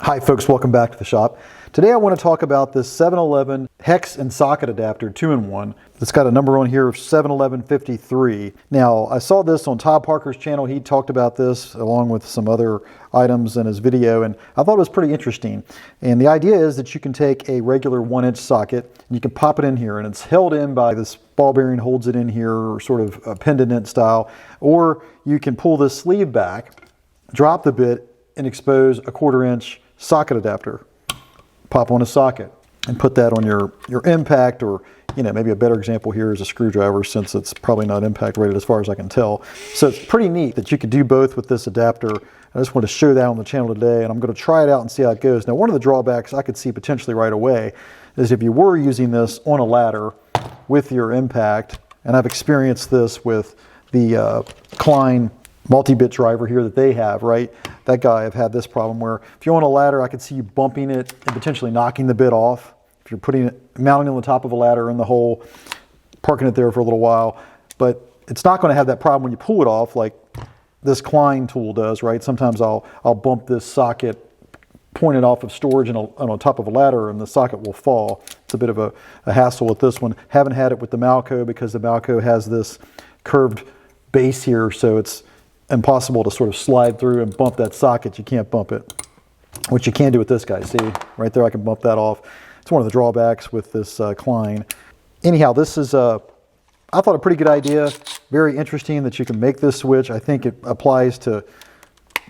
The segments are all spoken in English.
Hi folks, welcome back to the shop. Today I want to talk about this 711 Hex and Socket adapter 2-in-1. It's got a number on here of 71153. Now I saw this on Todd Parker's channel. He talked about this along with some other items in his video, and I thought it was pretty interesting. And the idea is that you can take a regular 1-inch socket and you can pop it in here, and it's held in by this ball bearing, holds it in here, sort of a pendant style, or you can pull this sleeve back, drop the bit, and expose a 1/4 inch socket adapter. Pop on a socket and put that on your impact, or maybe a better example here is a screwdriver, since it's probably not impact rated as far as I can tell. So it's pretty neat that you could do both with this adapter. I just want to show that on the channel today, and I'm going to try it out and see how it goes. Now, one of the drawbacks I could see potentially right away is if you were using this on a ladder with your impact, and I've experienced this with the Klein multi-bit driver here that they have, right? That guy, I've had this problem where if you're on a ladder, I could see you bumping it and potentially knocking the bit off. If you're putting it, mounting it on the top of a ladder in the hole, parking it there for a little while. But it's not going to have that problem when you pull it off like this Klein tool does, right? Sometimes I'll bump this socket, point it off of storage and on top of a ladder, and the socket will fall. It's a bit of a hassle with this one. Haven't had it with the Malco because the Malco has this curved base here, so it's impossible to sort of slide through and bump that socket. You can't bump it, which you can do with this guy. See, right there, I can bump that off. It's one of the drawbacks with this Klein. Anyhow, this is I thought a pretty good idea. Very interesting that you can make this switch. I think it applies to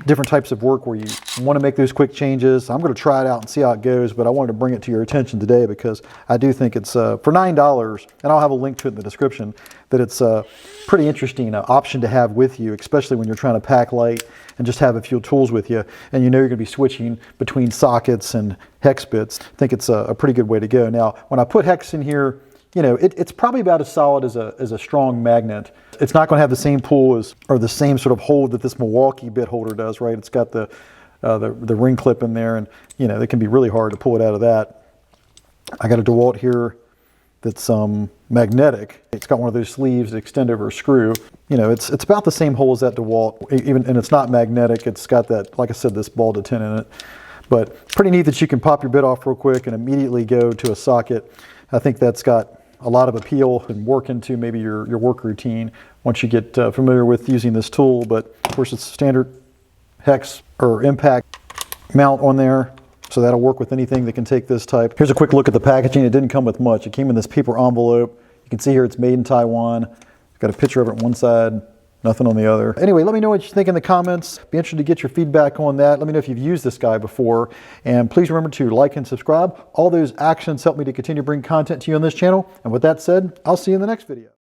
different types of work where you want to make those quick changes. I'm going to try it out and see how it goes, but I wanted to bring it to your attention today because I do think it's for $9, and I'll have a link to it in the description, that it's a pretty interesting option to have with you, especially when you're trying to pack light and just have a few tools with you, and you know you're going to be switching between sockets and hex bits. I think it's a pretty good way to go. Now, when I put hex in here, it's probably about as solid as a strong magnet. It's not going to have the same pull or the same sort of hold that this Milwaukee bit holder does, right? It's got the ring clip in there, and it can be really hard to pull it out of that. I got a DeWalt here that's magnetic. It's got one of those sleeves that extend over a screw. It's about the same hole as that DeWalt, and it's not magnetic. It's got that, like I said, this ball to tin in it. But pretty neat that you can pop your bit off real quick and immediately go to a socket. I think that's got a lot of appeal and work into maybe your work routine once you get familiar with using this tool. But of course, it's standard hex or impact mount on there, so that'll work with anything that can take this type. Here's a quick look at the packaging. It didn't come with much. It came in this paper envelope. You can see here it's made in Taiwan. Got a picture of it on one side, nothing on the other. Anyway, let me know what you think in the comments. Be interested to get your feedback on that. Let me know if you've used this guy before. And please remember to like and subscribe. All those actions help me to continue to bring content to you on this channel. And with that said, I'll see you in the next video.